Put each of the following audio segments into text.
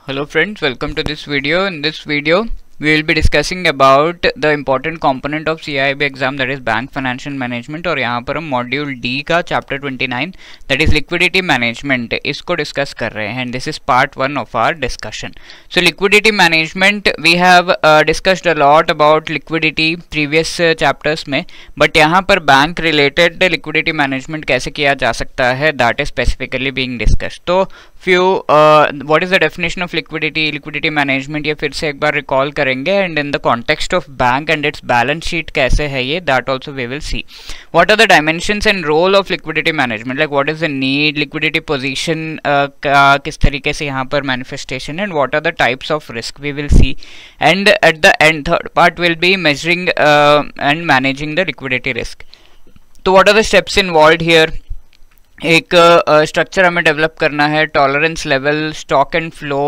Hello friends, welcome to this video. In this video we will be discussing about the important component of CIB exam, that is bank financial management. और यहाँ पर हम module D का chapter 29 that is liquidity management इसको discuss कर रहे हैं। This is part 1 of our discussion. So liquidity management we have discussed a lot about liquidity previous chapters में, बट यहाँ पर बैंक रिलेटेड लिक्विडिटी मैनेजमेंट कैसे किया जा सकता है that is specifically being discussed. तो what is the definition of liquidity management, ये फिर से एक बार रिकॉल करेंगे, and in the context of bank and its balance sheet कैसे है ये, that also we will see. What are the dimensions and role of liquidity management, like what is the need, liquidity position का किस तरीके से यहाँ पर manifestation, and what are the types of risk we will see, and at the end third part will be measuring and managing the liquidity risk. तो what are the steps involved here, एक structure हमें develop करना है, tolerance level, stock and flow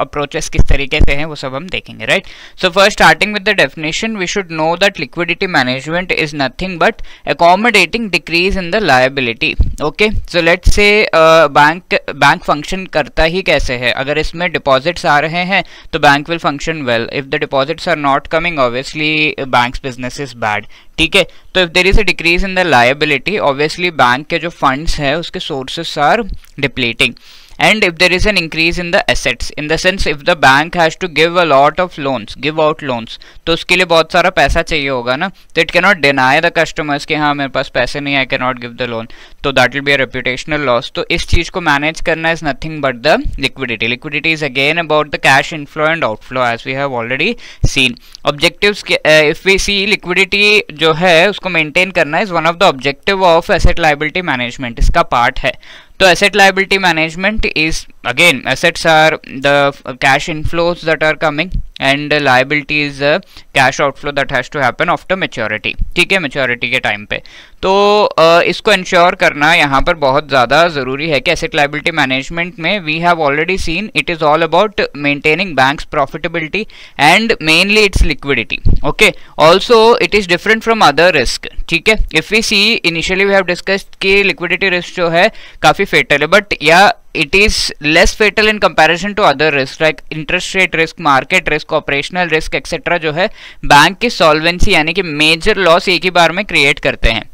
approaches किस तरीके से हैं वो सब हम देखेंगे, right. So first starting with the definition, we should know that liquidity management is nothing but accommodating decrease in the liability. Okay, so let's say bank function करता ही कैसे है, अगर इसमें डिपॉजिट्स आ रहे हैं तो bank will function well, if the deposits are not coming obviously bank's business is bad, ठीक है। तो if there is a decrease in the liability obviously bank के जो फंड्स है उसके sources are depleting, and if there is an increase in the assets, in the sense if the bank has to give a lot of loans, give out loans, तो उसके लिए बहुत सारा पैसा चाहिए होगा ना, तो it cannot deny the customers कि हाँ मेरे पास पैसे नहीं है, I cannot give the loan, तो that will be a reputational loss। तो इस चीज को मैनेज करना is nothing but the liquidity। Liquidity is again about the cash inflow and outflow as we have already seen। Objectives if we see liquidity जो है उसको maintain करना is one of the objective of asset liability management, इसका part है। So asset liability management is again, assets are the cash inflows that are coming and liability is the cash outflow that has to happen after maturity, ठीक है, maturity के time पे। तो इसको ensure करना यहाँ पर बहुत ज़्यादा ज़रूरी है कि asset liability management में we have already seen it is all about maintaining bank's profitability and mainly its liquidity, okay। Also it is different from other risk, ठीक है। If we see initially we have discussed कि liquidity risk जो है काफ़ी fatal है, but या it is less fatal in comparison to other risks like interest rate risk, market risk, operational risk etc. जो है बैंक की solvency यानी कि major loss एक ही बार में create करते हैं।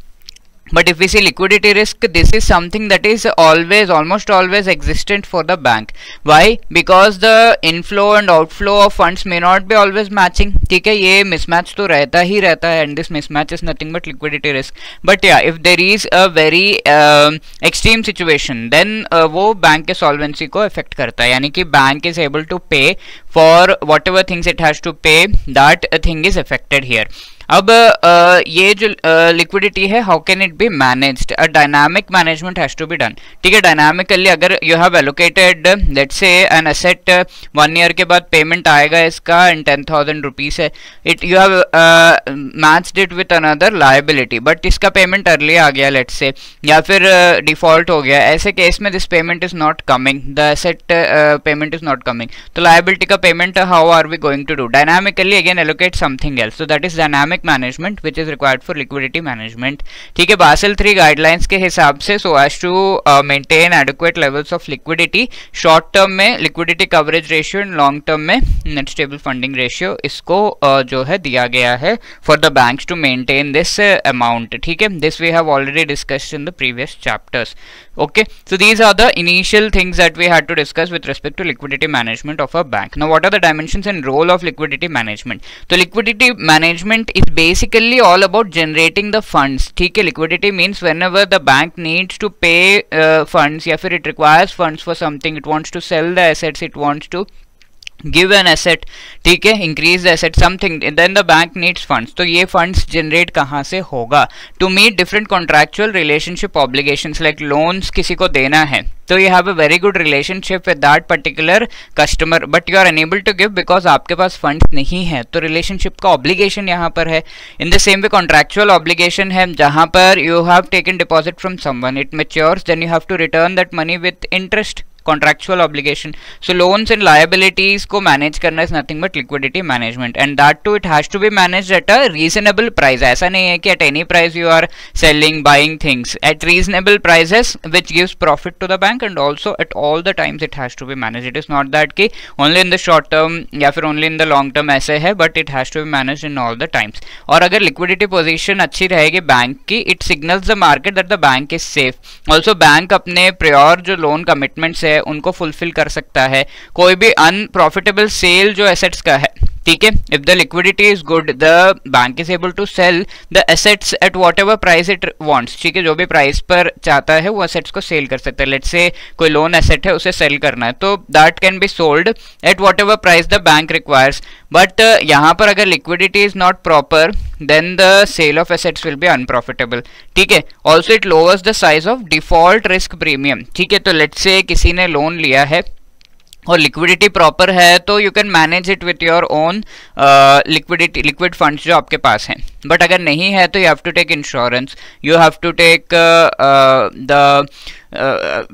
But if we see liquidity risk, this is something that is always, almost always existent for the bank. Why? Because the inflow and outflow of funds may not be always matching. ठीक है, ये mismatch तो रहता ही रहता है, and this mismatch is nothing but liquidity risk. But yeah, if there is a very extreme situation, then वो bank के solvency को affect करता है, यानी कि bank is able to pay for whatever things it has to pay, that thing is affected here. अब ये जो लिक्विडिटी है, how can it be managed, a dynamic management has to be done, ठीक है। डायनामिकली अगर you have allocated let's say an asset 1 year के बाद payment आएगा इसका एंड 10,000 रुपीज है, it you have matched it with another liability, but इसका payment early आ गया लेट्स से, या फिर डिफॉल्ट हो गया, ऐसे केस में this payment is not coming, the asset payment is not coming, तो लायबिलिटी का payment how are we going to do, dynamically again allocate something else, so that is dynamic management which is required for liquidity management, ठीक है। Basel III guidelines के हिसाब से so as to maintain adequate levels of liquidity, short term में liquidity coverage ratio and long term में net stable funding ratio, इसको जो है दिया गया है for the banks to maintain this amount, ठीक है। This we have already discussed in the previous chapters, okay। So these are the initial things that we had to discuss with respect to liquidity management of a bank। Now what are the dimensions and role of liquidity management? So liquidity management is basically all about generating the funds, ठीक है। liquidity means whenever the bank needs to pay funds या फिर it requires funds for something, it wants to sell the assets, it wants to give an asset, ठीक है, increase the asset something, then the bank needs funds। तो ये funds generate कहाँ से होगा, to meet different contractual relationship obligations like loans किसी को देना है, तो you have a very good relationship with that particular customer, but you are unable to give because आपके पास funds नहीं है, तो relationship का obligation यहाँ पर है। in the same way contractual obligation है, जहाँ पर you have taken deposit from someone, it matures, then you have to return that money with interest, contractual obligation. So loans and liabilities को manage करना is nothing but liquidity management, and that too it has to be managed at a reasonable price. ऐसा नहीं है कि at any price you are selling, buying things at reasonable prices which gives profit to the bank, and also at all the times it has to be managed. It is not that कि only in the short term या फिर only in the long term ऐसे है, but it has to be managed in all the times. और अगर liquidity position अच्छी रहेगी bank की, it signals the market that the bank is safe. Also bank अपने prior जो loan commitments है उनको fulfill कर सकता है. कोई भी unprofitable sale जो assets का है, ठीक है, if the liquidity is good, the bank is able to sell the assets at whatever price it wants. ठीक है, जो भी प्राइस पर चाहता है वो assets को सेल कर सकता है. लेट्स से कोई लोन एसेट है उसे सेल करना है तो that can be sold at whatever price the bank requires. But यहाँ पर अगर liquidity is not proper, then the sale of assets will be unprofitable. ठीक है, also it lowers the size of default risk premium. ठीक है, तो let's से किसी ने लोन लिया है और लिक्विडिटी प्रॉपर है तो you can manage it with your own liquid funds जो आपके पास हैं. बट अगर नहीं है तो you have to take insurance, you have to take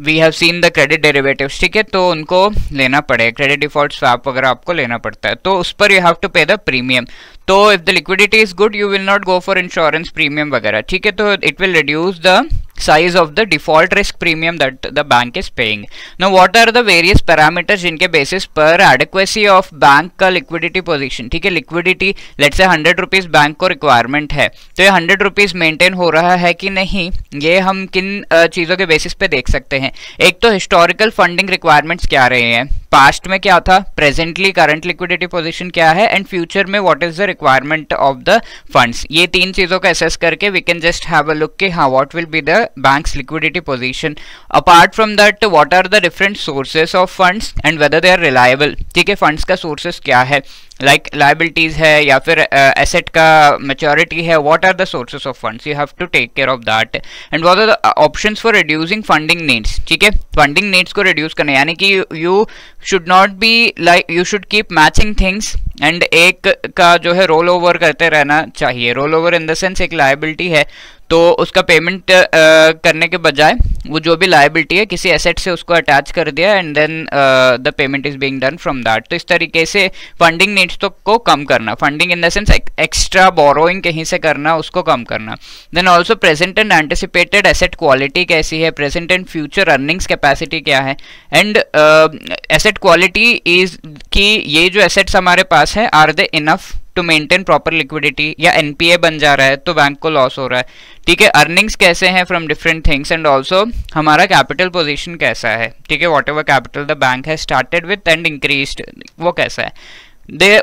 we have seen the credit derivatives. ठीक है, तो उनको लेना पड़ेगा, क्रेडिट डिफॉल्ट स्वैप वगैरह आपको लेना पड़ता है, तो उस पर you have to pay the premium. तो if the liquidity is good you will not go for insurance premium वगैरह. ठीक है, तो it will reduce the size of the default risk premium that the bank is paying. Now what are the various parameters जिनके basis पर adequacy of bank का liquidity position. ठीक है, liquidity let's say 100 rupees bank को requirement है, तो ये 100 rupees maintain हो रहा है कि नहीं, ये हम किन चीज़ों के बेसिस पे देख सकते हैं. एक तो historical funding requirements क्या रहे हैं, पास्ट में क्या था, प्रेजेंटली करंट लिक्विडिटी पोजीशन क्या है, एंड फ्यूचर में what is the requirement of the funds. ये तीन चीजों को असेस करके we can just have a look कि हाँ what will be the bank's liquidity position. Apart from that what are the different sources of funds and whether they are reliable. ठीक है, funds का सोर्सेस क्या है, like liabilities है या फिर एसेट का मैच्योरिटी है, what are the sources of funds, you have to take care of that. And what are the options for reducing funding needs. ठीक है, फंडिंग नीड्स को रिड्यूस करना यानी कि you should not be like, you should keep matching things and एक का जो है रोल ओवर करते रहना चाहिए. Roll over in the sense एक लाइबिलिटी है तो उसका पेमेंट करने के बजाय वो जो भी लाइबिलिटी है किसी एसेट से उसको अटैच कर दिया and then the payment is being done from that. तो इस तरीके से फंडिंग नीड्स तो को कम करना, funding in the sense extra borrowing कहीं से करना उसको कम करना. Then also present and anticipated asset quality कैसी है, present and future earnings capacity क्या है, एंड एसेट क्वालिटी इज कि ये जो एसेट्स हमारे पास है are they enough to maintain proper liquidity, या एनपीए बन जा रहा है तो बैंक को लॉस हो रहा है. ठीक है, अर्निंग्स कैसे हैं from different things, and also हमारा कैपिटल पोजीशन कैसा है. ठीक है, what ever capital the bank है स्टार्टेड विथ एंड इंक्रीज्ड वो कैसा है.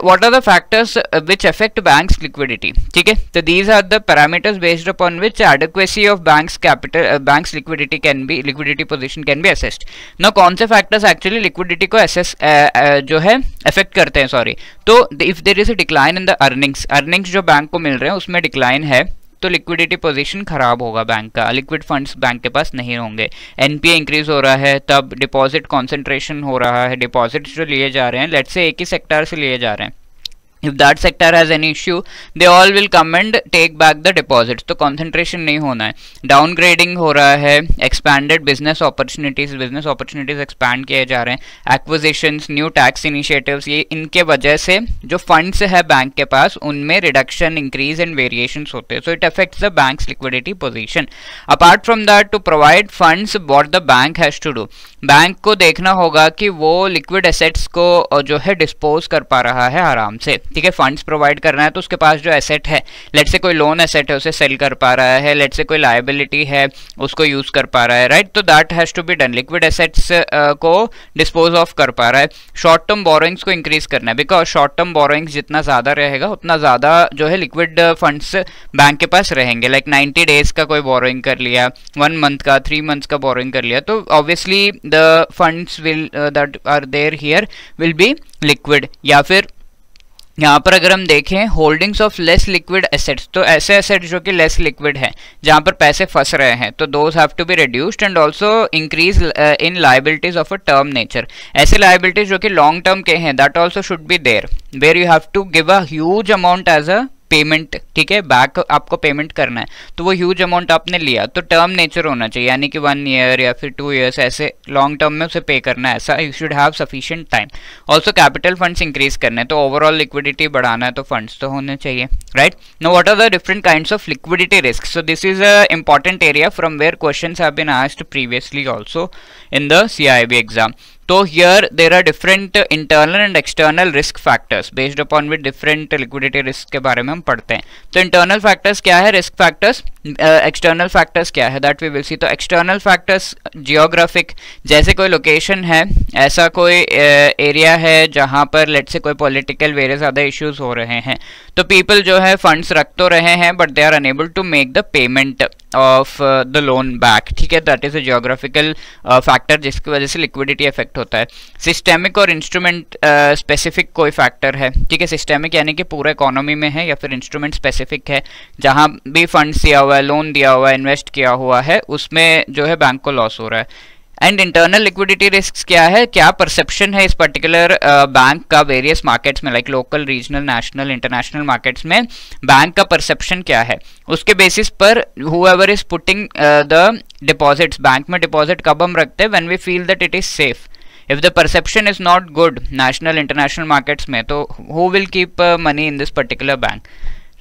What are the factors which affect banks liquidity. ठीक है, तो these are the parameters based upon which adequacy of banks capital banks liquidity position can be assessed. Now कौन से factors actually liquidity को assess जो है affect करते हैं, sorry. तो if there is a decline in the earnings जो bank को मिल रहे हैं उसमें decline है तो लिक्विडिटी पोजीशन खराब होगा बैंक का, लिक्विड फंड्स बैंक के पास नहीं होंगे. एनपीए इंक्रीज हो रहा है तब डिपॉजिट कॉन्सेंट्रेशन हो रहा है, डिपॉजिट्स जो लिए जा रहे हैं लेट्स से एक ही सेक्टर से लिए जा रहे हैं, if that sector has any issue they all will come and take back the deposits. तो concentration नहीं होना है. downgrading हो रहा है, expanded business opportunities expand किए जा रहे हैं, acquisitions, new tax initiatives, ये इनके वजह से जो funds है बैंक के पास उनमें reduction, increase and variations होते हैं. so it affects the bank's liquidity position. apart from that to provide funds what the bank has to do, bank को देखना होगा कि वो liquid assets को जो है dispose कर पा रहा है आराम से. ठीक है, फंड्स प्रोवाइड करना है तो उसके पास जो एसेट है, लेट्स से कोई लोन एसेट है उसे सेल कर पा रहा है, लेट्स से कोई लायबिलिटी है उसको यूज कर पा रहा है, राइट. तो that has to be done, liquid assets को डिस्पोज ऑफ कर पा रहा है. शॉर्ट टर्म बोरोइंग्स को इंक्रीज करना है बिकॉज शॉर्ट टर्म बोरोइंग्स जितना ज्यादा रहेगा उतना ज्यादा जो है लिक्विड फंड्स बैंक के पास रहेंगे. लाइक 90 डेज का कोई बोरोइंग कर लिया, 1 मंथ का, 3 मंथ्स का बोरोइंग कर लिया, तो obviously the funds will that are there here will be liquid. या फिर यहाँ पर अगर हम देखें holdings of less liquid assets, तो ऐसे एसेट्स जो कि लेस लिक्विड है जहाँ पर पैसे फंस रहे हैं तो those have to be reduced. And also increase in liabilities of a term nature, ऐसे लाइबिलिटीज जो कि लॉन्ग टर्म के हैं that also should be there where you have to give a huge amount as a payment, ठीक है, back आपको payment करना है, तो वो ह्यूज अमाउंट आपने लिया तो टर्म नेचर होना चाहिए, यानी कि 1 ईयर या फिर 2 ईयर्स, ऐसे लॉन्ग टर्म में उसे पे करना है, ऐसा you should have sufficient time. Also capital funds increase करने, तो ओवरऑल लिक्विडिटी बढ़ाना है तो फंड्स तो होने चाहिए, right. Now what are the different kinds of liquidity risk? So this is a important area from where questions have been asked previously also in the CIB exam. So here there are different internal and external risk factors based upon with different liquidity risk के बारे में हम पढ़ते हैं। तो internal factors क्या है, risk factors, external factors क्या है, that we will see। तो external factors geographic, जैसे कोई location है, ऐसा कोई area है जहाँ पर let's say कोई political various other issues हो रहे हैं, तो people जो है funds रख तो रहे हैं but they are unable to make the payment of the loan back, ठीक है, that is a geographical factor जिसकी वजह से liquidity effect होता है। सिस्टेमिक और इंस्ट्रूमेंट स्पेसिफिक कोई फैक्टर है, ठीक है, सिस्टेमिक यानी कि पूरा इकोनॉमी में है, या फिर इंस्ट्रूमेंट स्पेसिफिक है, जहां भी फंड्स दिया हुआ है, लोन दिया हुआ है, इन्वेस्ट किया हुआ है, उसमें जो है बैंक को लॉस हो रहा है। एंड इंटरनल लिक्विडिटी रिस्क क्या है, क्या परसेप्शन है इस पर्टिकुलर बैंक का वेरियस मार्केट्स में, like local, regional, national, international markets में बैंक का परसेप्शन क्या है, उसके बेसिस पर whoever is putting the deposits, bank में डिपॉजिट कब हम रखते हैं, when we feel that it is safe. If the perception is not good national international markets में, तो who will keep money in this particular bank,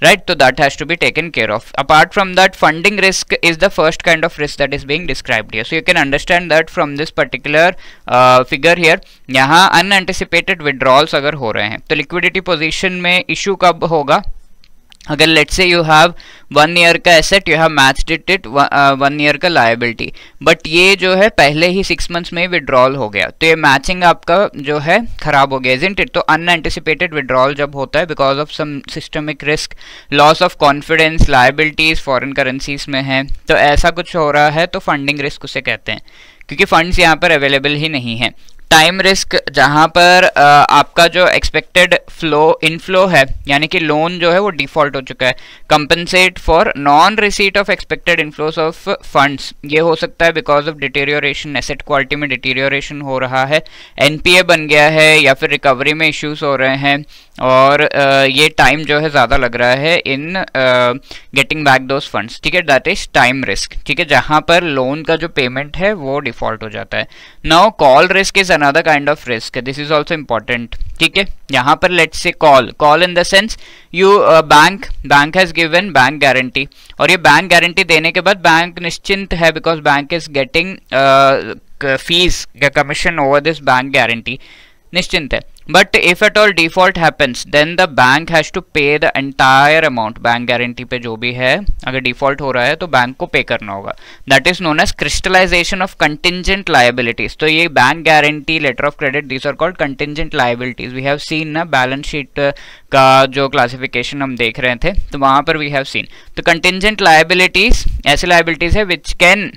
right? So that has to be taken care of. Apart from that, funding risk is the first kind of risk that is being described here. So you can understand that from this particular figure here, यहाँ unanticipated withdrawals अगर हो रहे हैं तो liquidity position में issue कब होगा, अगर let's say you have 1 year का asset, you have matched it 1 year का लायबिलिटी, बट ये जो है पहले ही 6 मंथ्स में विड्रॉल हो गया, तो ये मैचिंग आपका जो है खराब हो गया, इजंट इट। तो अनएंटिसिपेटेड विड्रॉल जब होता है because of some systemic risk, loss of confidence, liabilities foreign currencies में है, तो ऐसा कुछ हो रहा है तो फंडिंग रिस्क उसे कहते हैं, क्योंकि फंड्स यहाँ पर अवेलेबल ही नहीं है। टाइम रिस्क, जहां पर आपका जो एक्सपेक्टेड फ्लो इनफ्लो है, यानी कि लोन जो है वो डिफॉल्ट हो चुका है, compensate for non receipt of expected inflows of funds, ये हो सकता है because of deterioration, asset quality में डिटेरियोरेशन हो रहा है, एनपीए बन गया है, या फिर रिकवरी में इश्यूज हो रहे हैं, और ये टाइम जो है ज़्यादा लग रहा है in getting back those funds, ठीक है, दैट इज टाइम रिस्क, ठीक है, जहां पर लोन का जो पेमेंट है वो डिफॉल्ट हो जाता है। Now call risk is another kind of risk, this is also important, ठीक है, यहाँ पर let's say call in the sense you bank has given bank guarantee, और ये बैंक गारंटी देने के बाद बैंक निश्चिंत है because bank is getting fees या commission over this bank guarantee, निश्चिंत है। But if at all default happens then the bank has to pay the entire amount, bank guarantee पे जो भी है अगर डिफॉल्ट हो रहा है तो बैंक को पे करना होगा, that is known as crystallisation of contingent liabilities. तो ये bank guarantee, letter of credit, these are called contingent liabilities. We have seen ना बैलेंस शीट का जो क्लासिफिकेशन हम देख रहे थे तो वहां पर वी हैव सीन, तो कंटिंजेंट लायबिलिटीज ऐसे लायबिलिटीज है which can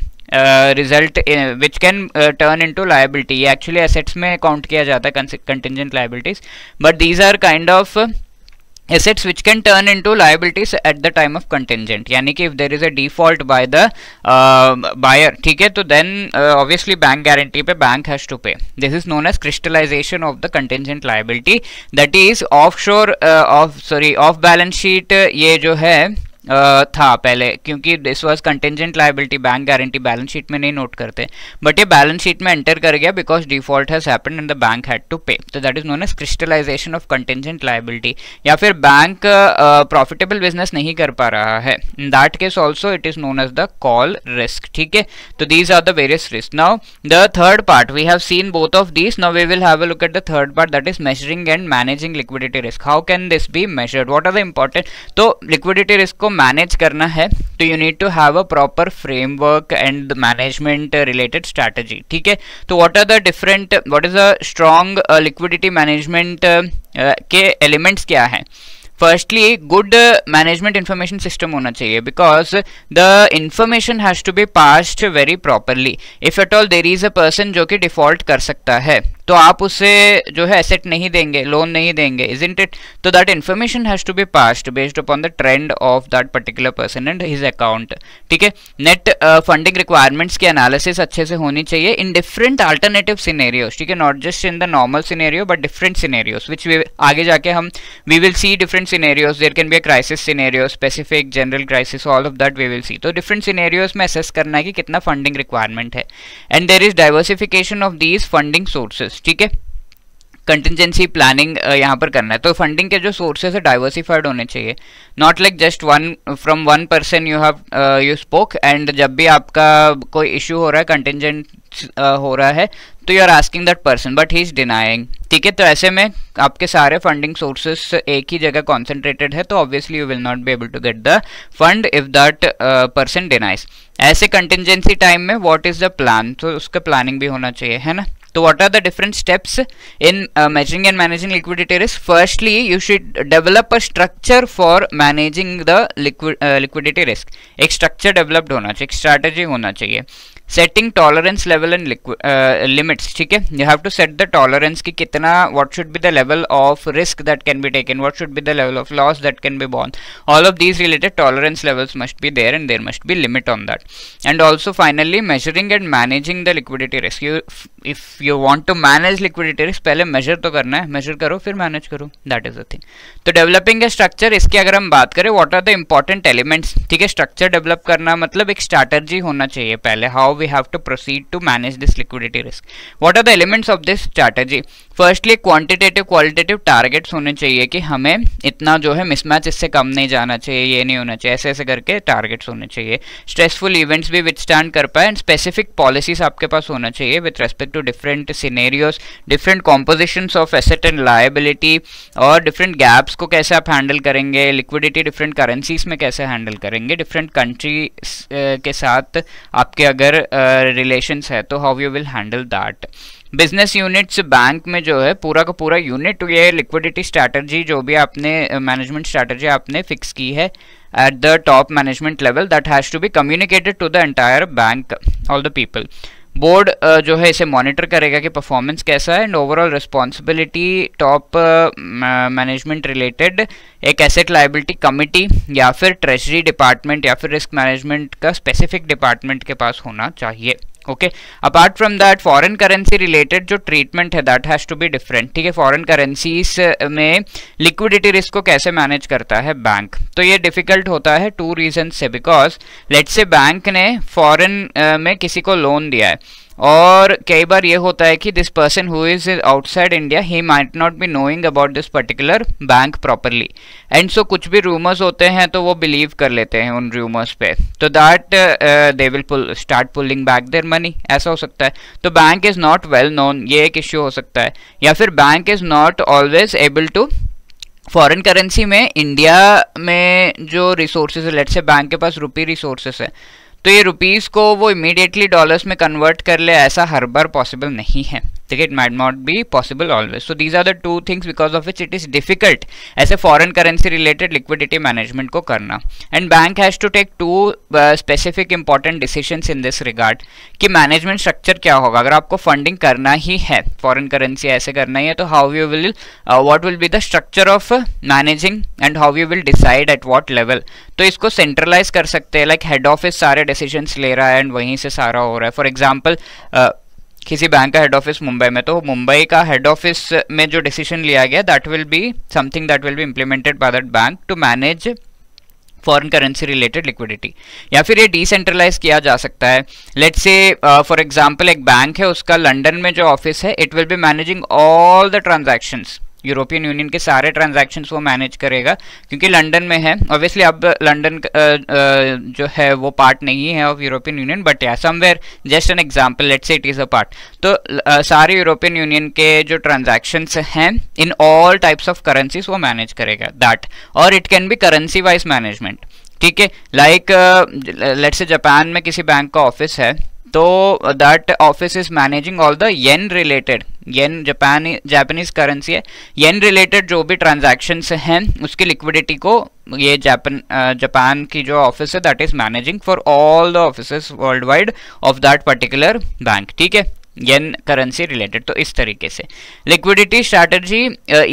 result which can turn into liability, ये एक्चुअली एसेट्स में काउंट किया जाता है contingent liabilities, but these are kind of assets which can turn into liabilities at the time of contingent, यानी कि if there is a default by the buyer, ठीक है, तो then obviously bank guarantee पे bank has to pay. This is known as crystallization of the contingent liability, that is offshore off balance sheet, ये जो है था पहले, क्योंकि this was contingent liability, bank guarantee balance sheet में नहीं note करते, बट ये बैलेंस शीट में एंटर कर गया because default has happened and the bank had to pay, तो that is known as crystallisation of contingent liability. या फिर बैंक प्रॉफिटेबल बिजनेस नहीं कर पा रहा है, in that case also it is known as the call risk, ठीक है। तो these are the various risk. Now the third part, we have seen both of these, now we will have a look at the third part, that is measuring and managing liquidity risk. How can this be measured, what are the important, तो liquidity risk को manage करना है तो you need to have a proper framework and management related strategy, ठीक है। तो what are the different, what is a strong liquidity management के elements क्या हैं? Firstly good management information system होना चाहिए because the information has to be passed very properly. If at all there is a person जो कि default कर सकता है, तो आप उससे जो है एसेट नहीं देंगे, लोन नहीं देंगे, इजंट इट? तो that information has to be passed based upon the trend of that particular person and his account. ठीक है, नेट फंडिंग रिक्वायरमेंट्स की एनालिसिस अच्छे से होनी चाहिए इन डिफरेंट अल्टरनेटिव सिनेरियोस। ठीक है, not just in the normal scenario but different scenarios which आगे जाके हम we will see different scenarios. There can be a crisis scenario, specific, general crisis, all of that we will see. तो different scenarios में assess करना है कि कितना funding requirement है and there is diversification of these funding sources. ठीक है, contingency planning यहाँ पर करना है। तो फंडिंग के जो सोर्सेज है डाइवर्सिफाइड होने चाहिए, not like just one from one person you have you spoke and जब भी आपका कोई इशू हो रहा है, कंटिजेंट हो रहा है, तो you are asking that person but he is denying. ठीक है, तो ऐसे में आपके सारे फंडिंग सोर्सेस एक ही जगह कॉन्सेंट्रेटेड है, तो obviously you will not be able to get the fund if that person denies. ऐसे कंटिजेंसी टाइम में व्हाट इज द प्लान, तो उसका प्लानिंग भी होना चाहिए, है ना। So what are the different steps in measuring and managing liquidity risk? Firstly, you should develop a structure for managing the liquidity risk. एक structure developed होना चाहिए, एक strategy होना चाहिए। Setting tolerance level and limits, ठीक है, you have to set the tolerance कि कितना, what should be the level of risk that can be taken, what should be the level of loss that can be borne. All of these related tolerance levels must be there and there must be limit on that. And also finally measuring and managing the liquidity risk. If you want to manage liquidity risk, पहले measure तो करना है, measure करो फिर manage करो, that is the thing. तो developing a structure, इसकी अगर हम बात करें what are the important elements, ठीक है, structure develop करना मतलब एक strategy होना चाहिए पहले, how we have to proceed to manage this liquidity risk. What are the elements of this strategy? Firstly, quantitative qualitative targets होने चाहिए कि हमें इतना जो है mismatch इससे कम नहीं जाना चाहिए, ये नहीं होना चाहिए, ऐसे ऐसे करके targets होने चाहिए। Stressful events भी withstand कर पाए and specific policies आपके पास होना चाहिए with respect to different scenarios, different compositions of asset and liability और different gaps को कैसे आप handle करेंगे, liquidity different currencies में कैसे handle करेंगे, different countries के साथ आपके अगर रिलेशंस है तो how you will handle that. Business units, bank में जो है पूरा का पूरा यूनिट, ये लिक्विडिटी स्ट्रैटेजी जो भी आपने मैनेजमेंट स्ट्रैटेजी आपने फिक्स की है at the top management level, that has to be communicated to the entire bank, all the people. Board जो है इसे मॉनिटर करेगा कि परफॉर्मेंस कैसा है and overall responsibility top management related एक एसेट लायबिलिटी कमिटी या फिर ट्रेजरी डिपार्टमेंट या फिर रिस्क मैनेजमेंट का स्पेसिफिक डिपार्टमेंट के पास होना चाहिए। Okay, apart from that foreign currency related जो ट्रीटमेंट है that has to be different. ठीक है, फॉरेन करेंसीज में लिक्विडिटी रिस्क को कैसे मैनेज करता है बैंक, तो ये डिफिकल्ट होता है टू रीजन से, बिकॉज लेट्स से बैंक ने फॉरेन में किसी को लोन दिया है और कई बार ये होता है कि this person who is outside India he might not be knowing about this particular bank properly and so कुछ भी रूमर्स होते हैं तो वो बिलीव कर लेते हैं उन रूमर्स पे, तो that they will start pulling back their money, ऐसा हो सकता है। तो bank is not well known, ये एक इश्यू हो सकता है, या फिर bank is not always able to, foreign currency में इंडिया में जो रिसोर्सेज है, लेट्स से बैंक के पास रुपी रिसोर्सेज है तो ये रुपीस को वो इमीडिएटली डॉलर्स में कन्वर्ट कर ले, ऐसा हर बार पॉसिबल नहीं है। ठीक है, it might not be possible always. So these are the two things because of which it is difficult ऐसे foreign currency related liquidity management को करना। And bank has to take two specific important decisions in this regard कि management structure क्या होगा अगर आपको funding करना ही है, फॉरेन करेंसी ऐसे करना ही है, तो how you will what will be the structure of managing and how you will decide at what level. तो इसको सेंट्रलाइज कर सकते हैं, लाइक हेड ऑफिस सारे डिसीजंस ले रहा है एंड वहीं से सारा हो रहा है। फॉर एग्जाम्पल किसी बैंक का हेड ऑफिस मुंबई में, तो मुंबई का हेड ऑफिस में जो डिसीजन लिया गया that will be something that will be implemented by that bank to manage foreign currency related liquidity. या फिर ये डिसेंट्रलाइज किया जा सकता है, लेट्स से फॉर एग्जांपल एक बैंक है उसका लंदन में जो ऑफिस है, it will be managing all the transactions, European union के सारे ट्रांजैक्शंस वो मैनेज करेगा क्योंकि लंदन में है। ऑब्वियसली अब लंदन जो है वो पार्ट नहीं है ऑफ यूरोपियन यूनियन, बट या somewhere just an example, let's say it is a part. तो सारे यूरोपियन यूनियन के जो ट्रांजैक्शंस हैं in all types of currencies वो मैनेज करेगा दैट, और it can be currency wise management. ठीक है, लाइक लेट्स से जापान में किसी बैंक का ऑफिस है तो that office is managing all the yen related, yen Japanese currency है, येन रिलेटेड जो भी ट्रांजैक्शंस हैं उसकी लिक्विडिटी को ये जापान की जो ऑफिस है that is managing for all the offices world wide of that particular bank. ठीक है, येन करेंसी रिलेटेड। तो इस तरीके से लिक्विडिटी स्ट्रैटेजी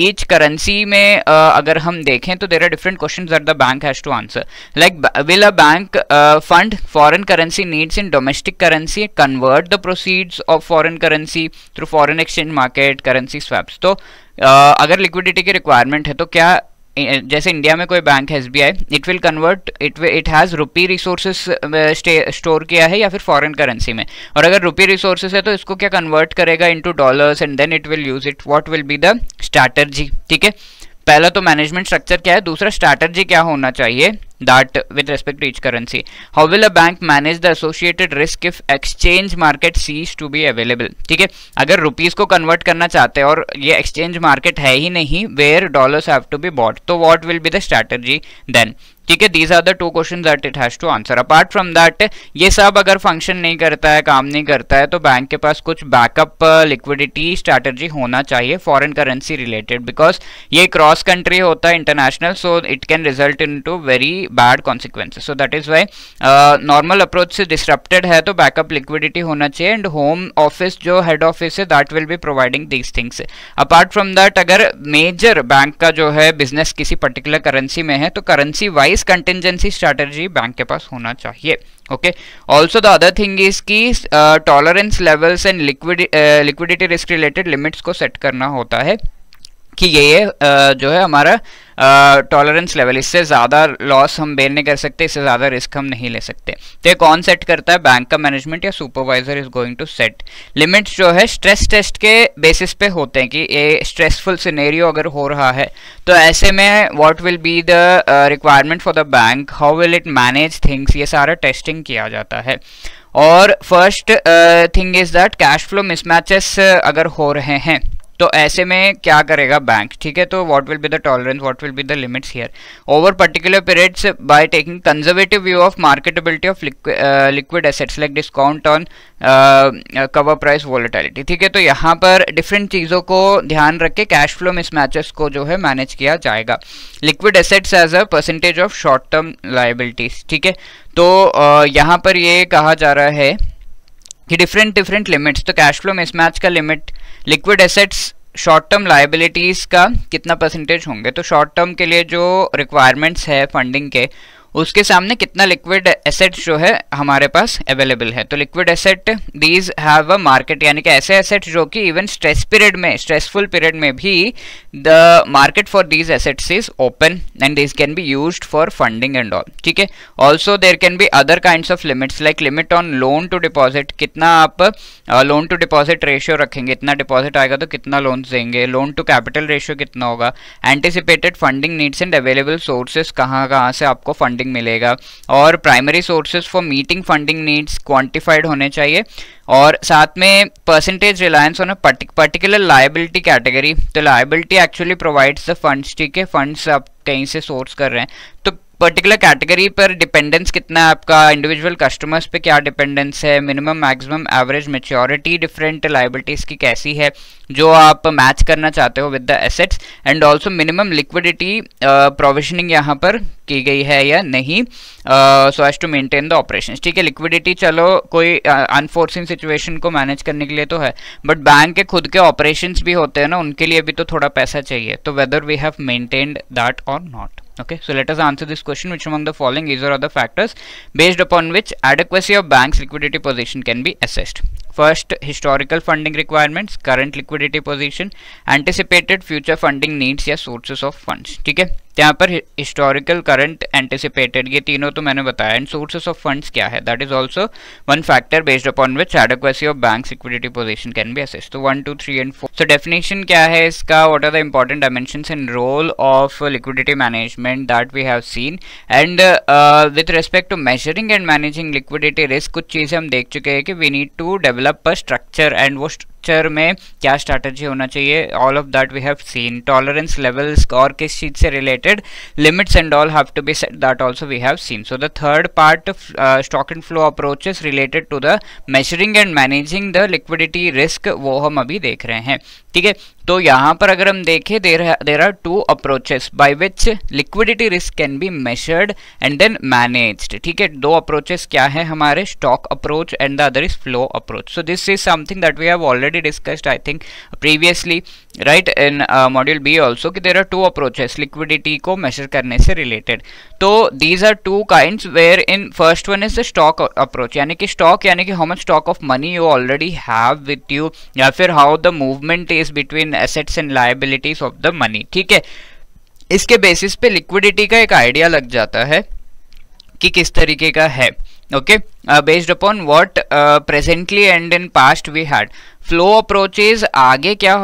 ईच करेंसी में अगर हम देखें तो there are different questions that the bank has to answer, like will a bank fund foreign currency needs in domestic currency, convert the proceeds of foreign currency through foreign exchange market, currency swaps. तो अगर liquidity की requirement है तो क्या, जैसे India में कोई bank है SBI, it will convert, it has rupee resources store किया है या फिर फॉरेन करेंसी में, और अगर रुपी रिसोर्सेस है तो इसको क्या कन्वर्ट करेगा into dollars and then it will use it. What will be the strategy, ठीक है। पहला तो मैनेजमेंट स्ट्रक्चर क्या है, दूसरा स्ट्रैटेजी क्या होना चाहिए that with respect to each currency. How will a bank manage the associated risk if exchange market cease to be available? ठीक है, अगर रुपीस को कन्वर्ट करना चाहते हैं और ये एक्सचेंज मार्केट है ही नहीं where dollars have to be bought, तो what will be the strategy then? ठीक है, these are the two questions that it has to answer. Apart from that, ये सब अगर फंक्शन नहीं करता है, काम नहीं करता है, तो बैंक के पास कुछ बैकअप लिक्विडिटी स्ट्रैटेजी होना चाहिए फॉरेन करेंसी रिलेटेड, बिकॉज ये क्रॉस कंट्री होता है international, so it can result into very bad consequences. So that is why normal approach से डिसरप्टेड है तो बैकअप लिक्विडिटी होना चाहिए, एंड होम ऑफिस जो हेड ऑफिस है that will be providing these things. Apart from that, अगर major bank का जो है बिजनेस किसी पर्टिकुलर करेंसी में है तो currency wise contingency strategy bank के पास होना चाहिए। Okay, also the other thing is की tolerance levels and liquidity risk related limits को सेट करना होता है कि ये जो है हमारा टॉलरेंस लेवल, इससे ज़्यादा लॉस हम बेयर नहीं कर सकते, इससे ज़्यादा रिस्क हम नहीं ले सकते। तो ये कौन सेट करता है, बैंक का मैनेजमेंट या supervisor is going to set. Limits जो है स्ट्रेस टेस्ट के बेसिस पे होते हैं कि ये स्ट्रेसफुल सिनेरियो अगर हो रहा है तो ऐसे में what will be the requirement for the bank, how will it manage things, ये सारा टेस्टिंग किया जाता है। और first thing is that cash flow mismatches अगर हो रहे हैं तो ऐसे में क्या करेगा बैंक, ठीक है। तो what will be the tolerance, what will be the limits here over particular periods by taking conservative view of marketability of liquid assets like discount on cover price volatility, ठीक है। तो यहाँ पर डिफरेंट चीज़ों को ध्यान रख के कैश फ्लो मिसमैचेस को जो है मैनेज किया जाएगा। Liquid assets as a percentage of short term liabilities, ठीक है। तो यहाँ पर ये कहा जा रहा है कि डिफरेंट लिमिट्स, तो कैश फ्लो मिसमैच का limit, liquid assets short term liabilities का कितना परसेंटेज होंगे, तो शॉर्ट टर्म के लिए जो रिक्वायरमेंट्स है फंडिंग के उसके सामने कितना लिक्विड एसेट्स जो है हमारे पास अवेलेबल है। तो liquid asset these have a market, यानी कि ऐसे एसेट्स जो कि इवन स्ट्रेस पीरियड में, स्ट्रेसफुल पीरियड में भी the market for these assets is open and this can be used for funding and all, ठीक है। Also there can be other kinds of limits like limit on loan to deposit, कितना आप loan to deposit ratio रखेंगे, इतना deposit आएगा तो कितना loan देंगे, लोन टू कैपिटल रेशियो कितना होगा, anticipated funding needs and available sources, कहाँ से आपको फंडिंग मिलेगा, और primary sources for meeting funding needs quantified होने चाहिए, और साथ में percentage reliance on a particular liability category, तो liability actually provides the funds, ठीक है। फंड्स आप कहीं से सोर्स कर रहे हैं तो पर्टिकुलर कैटेगरी पर डिपेंडेंस कितना है आपका, इंडिविजुअल कस्टमर्स पे क्या डिपेंडेंस है, minimum maximum average maturity different liabilities की कैसी है जो आप मैच करना चाहते हो with the assets, and also minimum liquidity provisioning यहाँ पर की गई है या नहीं, so as to maintain the operations, ठीक है। लिक्विडिटी चलो कोई अनफोर्सिन सिचुएशन को मैनेज करने के लिए तो है, बट बैंक के खुद के ऑपरेशंस भी होते हैं ना, उनके लिए भी तो थोड़ा पैसा चाहिए, तो whether we have maintained that और not. Okay, so let us answer this question. Which among the following is or other factors based upon which adequacy of bank's liquidity position can be assessed? First, historical funding requirements, current liquidity position, anticipated future funding needs या sources of funds, ठीक है। यहाँ पर historical, current, anticipated, ये तीनों तो मैंने बताया, एंड सोर्सेस ऑफ फंड्स क्या है, that is also one factor based upon which adequacy of banks liquidity position can be assessed. तो 1, 2, 3 एंड 4। सो डेफिनेशन क्या है इसका, what are the important dimensions and role of liquidity management that we have seen, and with respect to measuring and managing liquidity risk कुछ चीज़ें हम देख चुके हैं कि we need to develop a structure, and वो स्ट्रक्चर में क्या स्ट्रैटेजी होना चाहिए, all of that we have seen. Tolerance levels और किस चीज से related, limits and all have to be set, that also we have seen. So the third part of stock and flow approaches related to the measuring and managing the liquidity risk, वो हम अभी देख रहे हैं. ठीक है, तो यहाँ पर अगर हम देखें there are two approaches by which liquidity risk can be measured and then managed. ठीक है, दो अप्रोचेस क्या है हमारे, stock approach and the other is flow approach. So this is something that we have already discussed I think previously, right, in module B also, कि there are two approaches liquidity को measure करने से related. तो these are two kinds wherein first one is the stock approach, यानी कि stock यानी कि how much stock of money you already have with you, या फिर how the movement is between assets and liabilities of the money. ठीक है, इसके basis पे लिक्विडिटी का एक आइडिया लग जाता है कि किस तरीके का है. Okay, based upon what presently and in past we had. Flow approaches आगे क्या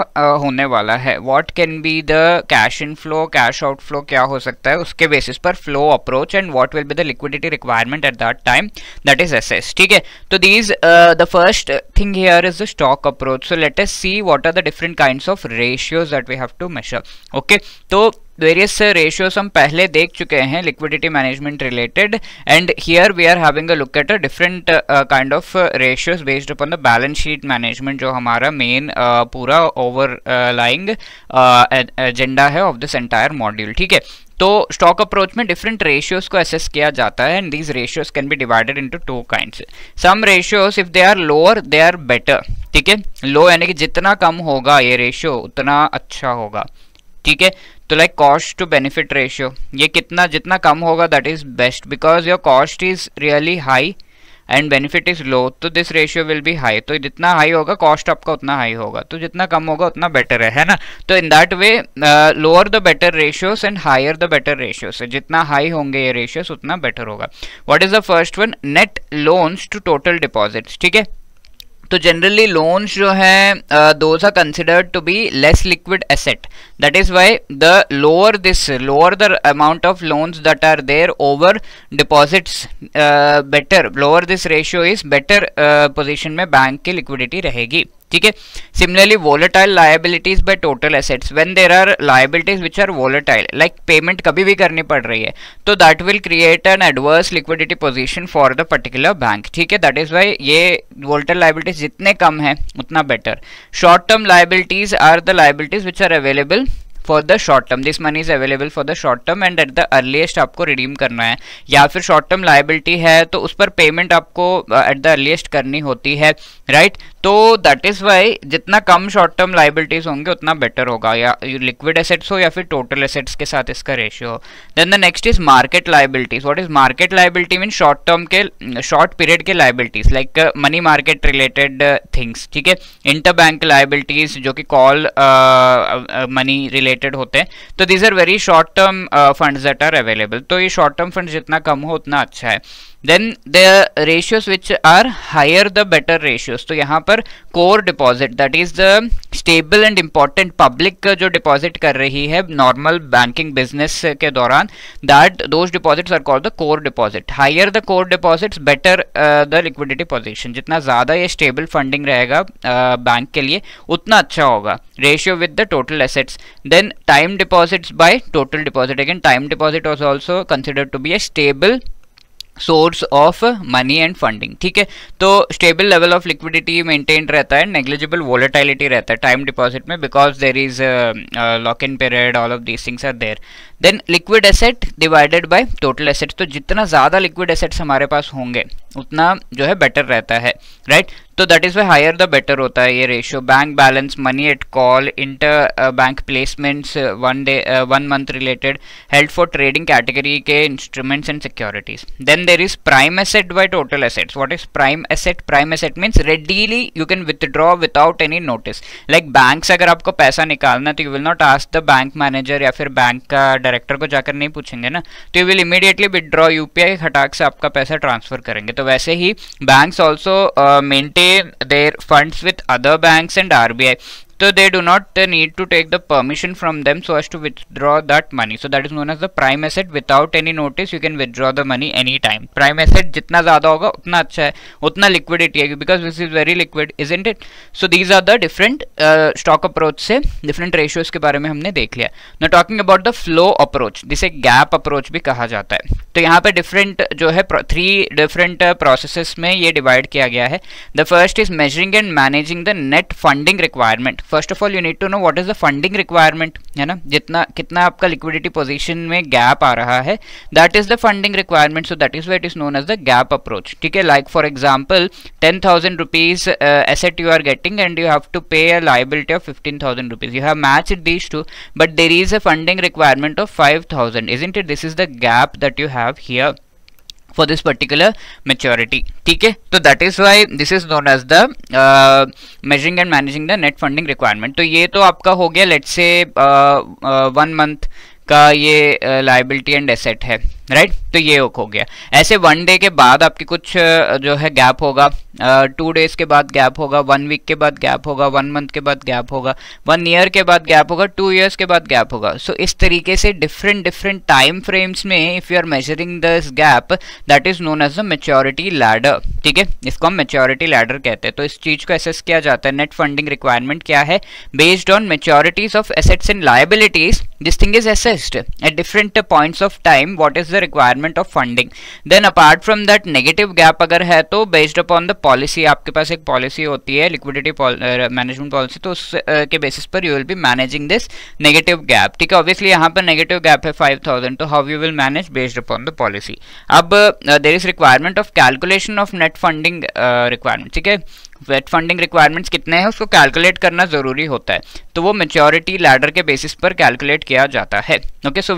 होने वाला है, what can be the cash in flow, cash out flow क्या हो सकता है, उसके बेसिस पर flow approach and what will be the liquidity requirement at that time, that is assess. ठीक है, तो these the first thing here is the stock approach. So let us see what are the different kinds of ratios that we have to measure. Okay, तो various ratios हम पहले देख चुके हैं liquidity management related, and here we are having a look at a different kind of ratios based upon the balance sheet management, जो हमारा main पूरा overlying agenda है ऑफ दिस एंटायर मॉड्यूल. ठीक है, तो स्टॉक अप्रोच में different ratios को assess किया जाता है, and these ratios can be divided into two kinds. Some ratios if they are lower they are better. ठीक है, लो यानी कि जितना कम होगा ये रेशियो उतना अच्छा होगा. ठीक है, तो like cost to benefit ratio, ये कितना जितना कम होगा that is best, because your cost is really high and benefit is low, तो this ratio will be high. तो जितना हाई होगा कॉस्ट आपका उतना हाई होगा, तो जितना कम होगा उतना बेटर है ना. तो in that way lower the better ratios and higher the better ratios, जितना हाई होंगे ये रेशियोस उतना बेटर होगा. What is the first one, net loans to total deposits. ठीक है, तो जनरली लोन्स जो है those are considered to be less liquid asset, that is why the lower the amount of loans that are there over deposits, better lower this ratio is better position में bank की liquidity रहेगी. ठीक है, similarly volatile liabilities by total assets, when there are liabilities which are volatile, like payment कभी भी करनी पड़ रही है, तो that will create an adverse liquidity position for the particular bank. ठीक है, दैट इज व्हाई ये वोलेटाइल लायबिलिटीज जितने कम है उतना better. Short term liabilities are the liabilities which are available for the short term, this money is available for the short term and at the earliest आपको redeem करना है, या फिर शॉर्ट टर्म लायबिलिटी है तो उस पर पेमेंट आपको एट द अर्लीस्ट करनी होती है, राइट. तो दैट इज वाई जितना कम शॉर्ट टर्म लायबिलिटीज होंगे उतना बेटर होगा, या लिक्विड एसेट्स हो या फिर टोटल एसेट्स के साथ इसका रेशियो हो. Then the next is market liabilities. What is market liability mean short term के शॉर्ट पीरियड के liabilities like money market related things. ठीक है, इंटर बैंक लायबिलिटीज जो कि कॉल मनी रिलेटेड होते हैं, तो these are very short term funds that are available. तो ये शॉर्ट टर्म फंड जितना कम हो उतना अच्छा है. Then the ratios which are higher the better ratios. तो यहाँ पर core deposit that is the stable and important public जो deposit कर रही है normal banking business के दौरान, that those deposits are called the core deposit. Higher the core deposits better the liquidity position. जितना ज़्यादा ये stable funding रहेगा बैंक के लिए उतना अच्छा होगा. Ratio with the total assets. Then time deposits by total deposit. Again time deposit was also considered to be a stable source of money and funding. ठीक है, तो stable level of liquidity maintain रहता है, negligible volatility रहता है time deposit में, because there is lock in period, all of these things are there. Then liquid asset divided by total assets, तो जितना ज़्यादा लिक्विड एसेट्स हमारे पास होंगे उतना जो है बेटर रहता है, राइट. तो that is why higher the better होता है ये ratio. Bank balance, money at call, inter bank placements, 1 month related, held for trading category के instruments and securities. Then there is prime asset by total assets. What is prime asset? Prime asset means readily you can withdraw without any notice. Like bank से अगर आपको पैसा निकालना तो you will not ask the bank manager या फिर bank का director को जाकर नहीं पूछेंगे ना, तो you will immediately withdraw, UPI खटाक से आपका पैसा ट्रांसफर करेंगे. तो वैसे ही banks also maintain their funds with other banks and RBI. तो they do not need to take the permission from them so as to withdraw that money. So that is known as the prime asset. Without any notice you can withdraw the money anytime. Prime asset जितना ज़्यादा होगा उतना अच्छा है, उतना liquidity है, because this is very liquid, isn't it? So these are the different stock approach से different ratios के बारे में हमने देख लिया. Now talking about the flow approach, जिसे gap approach भी कहा जाता है. तो यहाँ पे different जो है 3 different processes में ये divide किया गया है. The first is measuring and managing the net funding requirement. First of all you need to know what is the funding requirement, है ना, जितना कितना आपका liquidity position में gap आ रहा है, that is the funding requirement. So that is why it is known as the gap approach. ठीक है, like for example 10,000 rupees asset you are getting and you have to pay a liability of 15,000 rupees. You have matched these two, but there is a funding requirement of 5,000, isn't it? This is the gap that you have here for this particular maturity. ठीक है, तो that is why this is known as the measuring and managing the net funding requirement. तो ये तो आपका हो गया let's say 1 month का ये लाइबिलिटी एंड एसेट है, राइट? तो ये हो गया. ऐसे 1 डे के बाद आपकी कुछ जो है गैप होगा, 2 डेज के बाद गैप होगा, 1 वीक के बाद गैप होगा, 1 मंथ के बाद गैप होगा, 1 ईयर के बाद गैप होगा, 2 ईयर्स के बाद गैप होगा. सो इस तरीके से डिफरेंट टाइम फ्रेम्स में if you are measuring this gap, that is known as the maturity ladder. ठीक है, इसको हम मैच्योरिटी लैडर कहते हैं. तो इस चीज को एसेस किया जाता है. नेट फंडिंग रिक्वायरमेंट क्या है? Based on maturities of assets and liabilities, this thing is assessed at different points of time. What is the requirement of funding? Then apart from that negative gap अगर है तो based upon the policy, आपके पास एक policy होती है liquidity management policy, तो उस के बेसिस पर you will be managing this negative gap. ठीक है, ऑब्वियसली यहाँ पर नेगेटिव गैप है 5,000, तो how you will manage based upon the policy. अब there is requirement of calculation of net funding requirement. ठीक है, नेट फंडिंग रिक्वायरमेंट्स कितने हैं उसको कैलकुलेट करना जरूरी होता है, तो वो मैच्योरिटी लैडर के बेसिस पर कैलकुलेट किया जाता है. Okay, so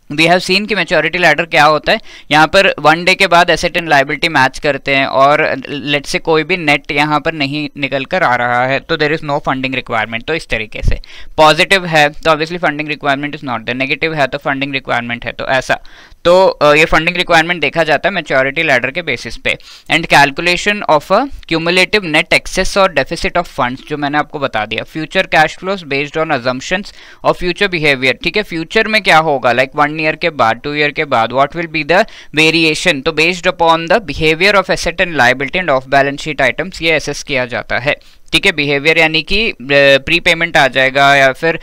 we have seen कि मैच्योरिटी लैडर क्या होता है. यहाँ पर 1 डे के बाद एसेट एंड लायबिलिटी मैच करते हैं और लेट से कोई भी नेट यहाँ पर नहीं निकल कर आ रहा है, तो there is no funding requirement. तो इस तरीके से पॉजिटिव है तो obviously funding requirement is not there, negative है तो फंडिंग रिक्वायरमेंट है. तो ऐसा तो ये फंडिंग रिक्वायरमेंट देखा जाता है मैच्योरिटी लैडर के बेसिस पे. And calculation of a cumulative net excess और डेफिसिट ऑफ फंड्स, जो मैंने आपको बता दिया. Future cash flows based on assumptions of future behaviour. ठीक है, फ्यूचर में क्या होगा, लाइक 1 ईयर के बाद, 2 ईयर के बाद, what will be the variation. तो based upon the behaviour of asset and liability and of balance sheet items ये एसेस किया जाता है. ठीक है, बिहेवियर यानी कि प्री पेमेंट आ जाएगा या फिर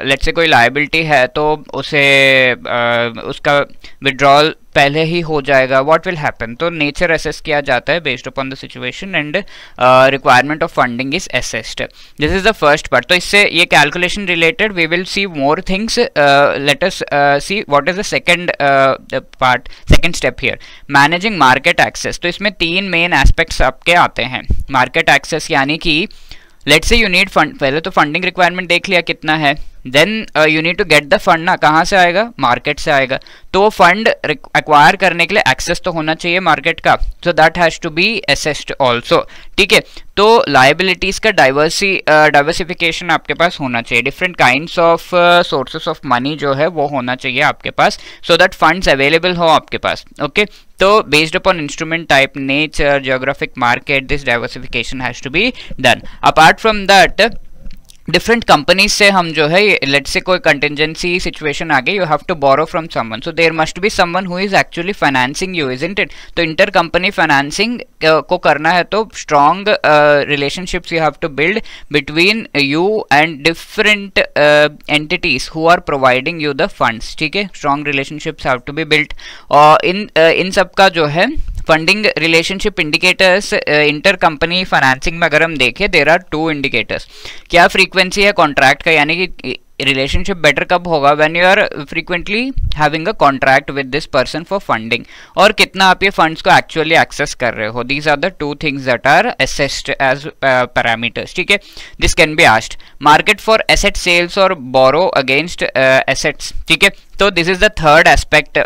लेट्स से कोई लायबिलिटी है तो उसे उसका विड्रॉल पहले ही हो जाएगा. व्हाट विल हैपन, तो नेचर एसेस किया जाता है based upon the situation and requirement of funding is assessed. This is the first part. तो इससे ये calculation related we will see more things. Let us see what is the second part, second step here, managing market access. तो इसमें 3 main aspects आपके आते हैं. Market access यानी कि let's say you need fund, पहले तो फंडिंग रिक्वायरमेंट देख लिया कितना है, then you need to get the fund ना, कहाँ से आएगा, मार्केट से आएगा. तो फंड एक्वायर करने के लिए एक्सेस तो होना चाहिए मार्केट का, so that has to be assessed also. ठीक है, तो लायबिलिटीज का डाइवर्सिफिकेशन आपके पास होना चाहिए. Different kinds of sources of money जो है वो होना चाहिए आपके पास, सो दैट फंड्स अवेलेबल हो आपके पास. ओके, तो based upon instrument type, nature, geographic market, this diversification has to be done. Apart from that different companies से हम जो है लेट्स से कोई कंटिजेंसी सिचुएशन आ गई, you have to borrow from someone, so there must be someone who is actually financing you, isn't it. तो inter company financing को करना है तो strong relationships you have to build between you and different entities who are providing you the funds. ठीक है, strong relationships have to be built. और इन सब का जो है funding relationship indicators inter company financing में अगर हम देखें, देयर आर 2 इंडिकेटर्स. क्या फ्रीक्वेंसी है कॉन्ट्रैक्ट का, यानी कि रिलेशनशिप बेटर कब होगा, when you are frequently having a contract with this person for funding, और कितना आप ये फंड्स को एक्चुअली एक्सेस कर रहे हो. These are the 2 things that are assessed as parameters. ठीक है, this can be asked. Market for asset sales और बोरो अगेंस्ट एसेट्स. ठीक है, तो this is the third aspect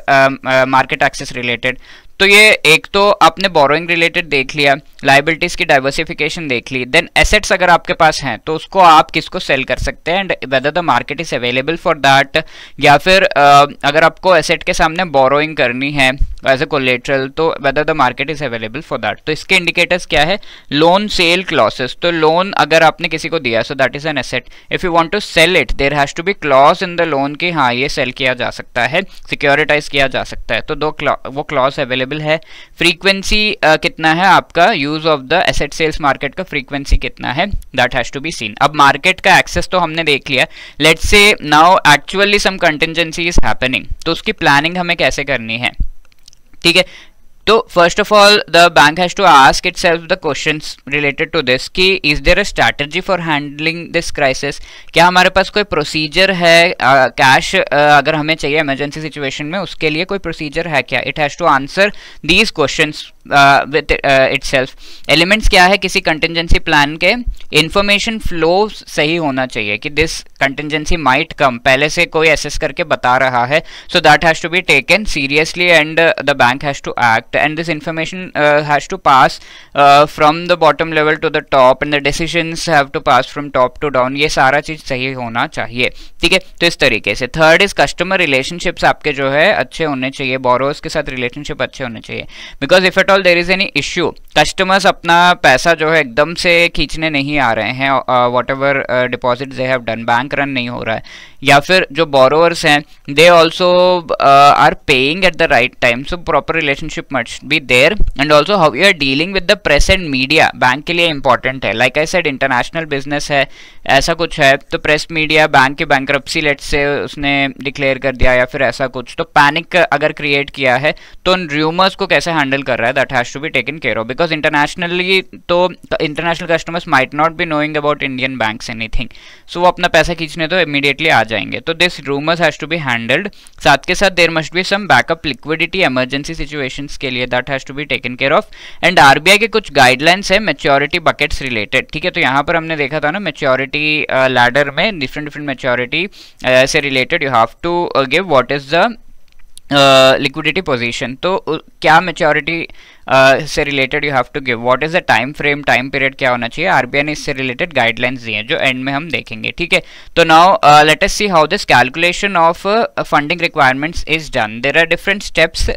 market access related. तो ये एक तो आपने बोरोइंग रिलेटेड देख लिया, लायबिलिटीज की डाइवर्सिफिकेशन देख ली, देन एसेट्स अगर आपके पास हैं तो उसको आप किसको सेल कर सकते हैं and weather the market is available for that. या फिर अगर आपको एसेट के सामने बोरोइंग करनी है, एज अ कोलेटरल, तो whether the market is available for that. तो इसके इंडिकेटर्स क्या है? लोन सेल क्लॉसेस, तो लोन अगर आपने किसी को दिया so that is an asset, if you want to sell it there has to be clause in the loan कि हाँ ये सेल किया जा सकता है, सिक्योरिटाइज किया जा सकता है, तो वो क्लॉज अवेलेबल है। फ्रीक्वेंसी कितना है आपका use of the asset sales market का, फ्रीक्वेंसी कितना है, that has to be seen. अब मार्केट का एक्सेस तो हमने देख लिया, let's say now actually some contingency is happening, तो उसकी प्लानिंग हमें कैसे करनी है, ठीक है। तो first of all the bank has to ask itself the questions related to this कि is there a strategy for handling this crisis, क्या हमारे पास कोई प्रोसीजर है, कैश अगर हमें चाहिए इमरजेंसी सिचुएशन में उसके लिए कोई प्रोसीजर है क्या। It has to answer these questions with itself. Elements क्या है किसी कंटिंजेंसी प्लान के, इंफॉर्मेशन फ्लो सही होना चाहिए कि दिस कंटिंजेंसी माइट कम, पहले से कोई असेस करके बता रहा है, so that has to be taken seriously and the bank has to act, and this information has to pass from the bottom level to the top and the decisions have to pass from top to down, ये सारा चीज सही होना चाहिए, ठीक है। तो इस तरीके से थर्ड इज कस्टमर रिलेशनशिप्स आपके जो है अच्छे होने चाहिए, बोरोवर्स के साथ रिलेशनशिप अच्छे होने चाहिए, because if at all there is any issue, customers अपना पैसा जो है एकदम से खींचने नहीं आ रहे हैं, whatever deposit they have done, bank run नहीं हो रहा है, या फिर जो बोरोवर्स हैं they also are paying at the right time, so proper relationship must be there, and also how you are dealing with the press and media bank के लिए important है। like I said international business है, ऐसा कुछ है तो press media, bank के bankruptcy let's say उसने डिक्लेयर कर दिया या फिर ऐसा कुछ, तो पैनिक अगर क्रिएट किया है तो उन र्यूमर्स को कैसे हैंडल कर रहा है, that has to be taken care of, because internationally तो international customers might not be knowing about Indian banks anything, so वो अपना पैसा खींचने तो इमीडिएटली आ जाएंगे, तो this rumours has to be handled. साथ के साथ there must be some backup liquidity emergency situations के लिए, that has to be taken care of. And RBI के कुछ गाइडलाइंस है मैच्योरिटी बकेट्स रिलेटेड, ठीक है। तो यहाँ पर हमने देखा था ना मैच्योरिटी लैडर में डिफरेंट मैच्योरिटी से related you have to give what is the liquidity position, तो क्या मैच्योरिटी से related you have to give, what is the time frame, time period क्या होना चाहिए, आरबीआई ने इससे रिलेटेड गाइडलाइंस दिए हैं जो एंड में हम देखेंगे, ठीक है। तो now let us see how this calculation of funding requirements is done. There are different steps,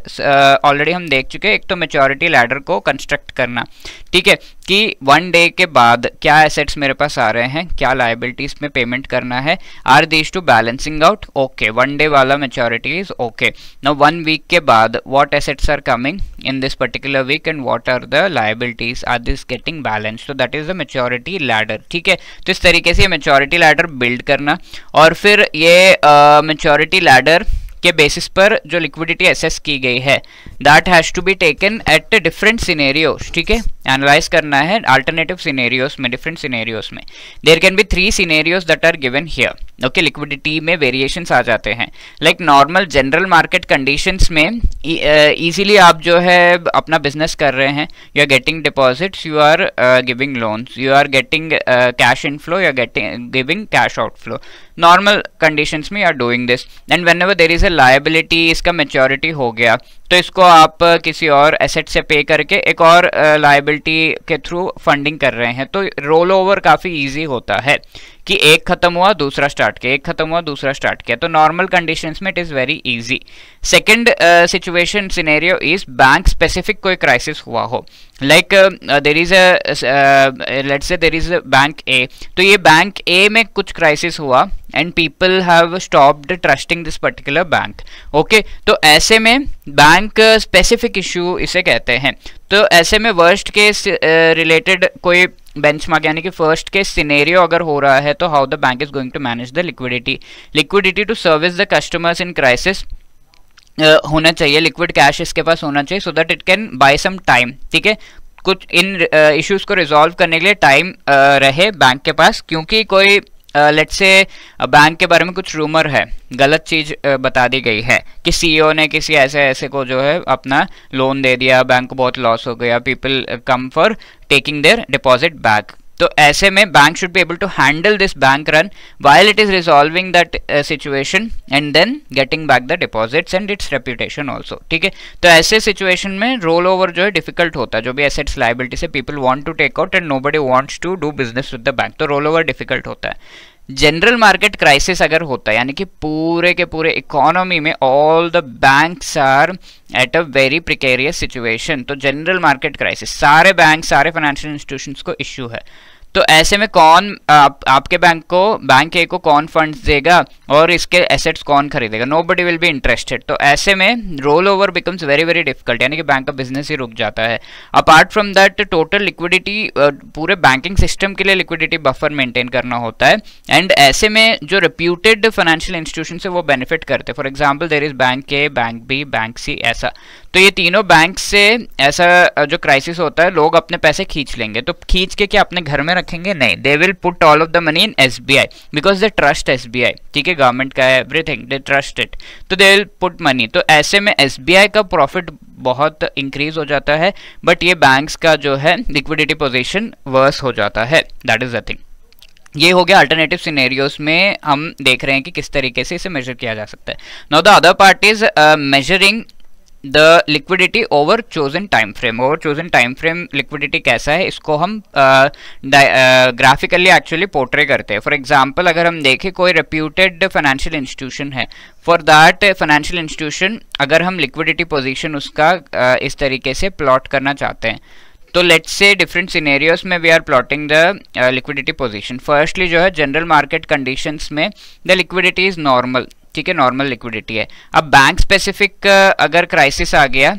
already हम देख चुके हैं। एक तो मैच्योरिटी लैडर को कंस्ट्रक्ट करना, ठीक है, कि 1 डे के बाद क्या एसेट्स मेरे पास आ रहे हैं, क्या लायबिलिटीज में पेमेंट करना है, are these two balancing out, okay 1 day वाला maturity is okay. Now 1 week के बाद what assets are coming in this particular week and what are the liabilities, are this getting balanced, so that is the maturity ladder, ठीक है। तो इस तरीके से maturity ladder build करना, और फिर ये maturity ladder के बेसिस पर जो लिक्विडिटी एसेस की गई है that has to be taken at different scenarios, ठीक है, एनालाइज करना है अल्टरनेटिव सिनेरियोस में, डिफरेंट सिनेरियोस में। There can be 3 scenarios that are given here, okay. Liquidity में वेरिएशंस आ जाते हैं, like normal general market conditions में इजीली आप जो है अपना बिजनेस कर रहे हैं, you are getting deposits, you are giving loans, you are getting cash inflow, you are getting giving cash outflow, normal conditions में you are doing this. And whenever there is a liability, इसका maturity हो गया तो इसको आप किसी और asset से पे करके एक और लायबिलिटी के थ्रू फंडिंग कर रहे हैं, तो रोल ओवर काफ़ी ईजी होता है कि एक खत्म हुआ दूसरा स्टार्ट किया, एक खत्म हुआ दूसरा स्टार्ट किया, तो नॉर्मल कंडीशंस में it is very easy. Second situation scenario is bank specific कोई क्राइसिस हुआ हो, like there is let's say there is bank A, तो ये बैंक ए में कुछ क्राइसिस हुआ and people have stopped trusting this particular bank, okay. तो ऐसे में बैंक स्पेसिफिक इशू इसे कहते हैं। तो ऐसे में वर्स्ट केस रिलेटेड कोई बेंचमार्क यानी कि फर्स्ट केस सिनेरियो अगर हो रहा है तो how the bank is going to manage the liquidity to service the customers in crisis होना चाहिए, लिक्विड कैश इसके पास होना चाहिए so that it can buy some time, ठीक है। कुछ इन इश्यूज को रिजॉल्व करने के लिए टाइम रहे बैंक के पास, क्योंकि कोई लेट्स से बैंक के बारे में कुछ रूमर है, गलत चीज बता दी गई है कि सीईओ ने किसी ऐसे को जो है अपना लोन दे दिया, बैंक को बहुत लॉस हो गया, people come for taking their deposit back, तो ऐसे में bank should be able to handle this bank run while it is resolving that situation and then getting back the deposits and its reputation also, ठीक है। तो ऐसे situation में roll over जो है डिफिकल्ट होता है, जो भी एसेट्स लायबिलिटी से people want to take out and nobody wants to do business with the bank, तो रोल ओवर डिफिकल्ट होता है। जनरल मार्केट क्राइसिस अगर होता है, यानी कि पूरे के पूरे इकोनॉमी में all the banks are at a very precarious situation, तो जनरल मार्केट क्राइसिस सारे बैंक सारे फाइनेंशियल इंस्टीट्यूशंस को इश्यू है, तो ऐसे में कौन आपके बैंक ए को कौन फंड्स देगा और इसके एसेट्स कौन खरीदेगा? Nobody will be interested. तो ऐसे में roll over becomes very very difficult, यानी कि बैंक का बिजनेस ही रुक जाता है। Apart from that total liquidity, पूरे बैंकिंग सिस्टम के लिए लिक्विडिटी बफर मेंटेन करना होता है, एंड ऐसे में जो रेप्यूटेड फाइनेंशियल इंस्टीट्यूशन है वो बेनिफिट करते हैं। For example there is bank A, bank B, bank C, ऐसा। तो ये तीनों बैंक से ऐसा जो क्राइसिस होता है लोग अपने पैसे खींच लेंगे, तो खींच के क्या अपने घर में रखेंगे? नहीं, they will put all of the money in SBI because they trust SBI, ठीक है, गवर्नमेंट का है, एवरीथिंग दे ट्रस्ट इट, तो दे विल पुट मनी। तो ऐसे में SBI का प्रॉफिट बहुत इंक्रीज हो जाता है, बट ये बैंक्स का जो है लिक्विडिटी पोजीशन वर्स हो जाता है। That is the thing. ये हो गया अल्टरनेटिव सिनेरियोस में हम देख रहे हैं कि किस तरीके से इसे मेजर किया जा सकता है। Now the other part is measuring the liquidity over chosen time frame. Over chosen time frame liquidity कैसा है, इसको हम ग्राफिकली एक्चुअली पोर्ट्रे करते हैं। फॉर एग्जांपल अगर हम देखें कोई रेप्यूटेड फाइनेंशियल इंस्टीट्यूशन है, फॉर दैट फाइनेंशियल इंस्टीट्यूशन अगर हम लिक्विडिटी पोजीशन उसका इस तरीके से प्लॉट करना चाहते हैं, तो लेट्स से डिफरेंट सिनेरियोस में we are plotting the liquidity position. Firstly जो है जनरल मार्केट कंडीशंस में द लिक्विडिटी इज नॉर्मल, ठीक है, नॉर्मल लिक्विडिटी है। अब बैंक स्पेसिफिक अगर क्राइसिस आ गया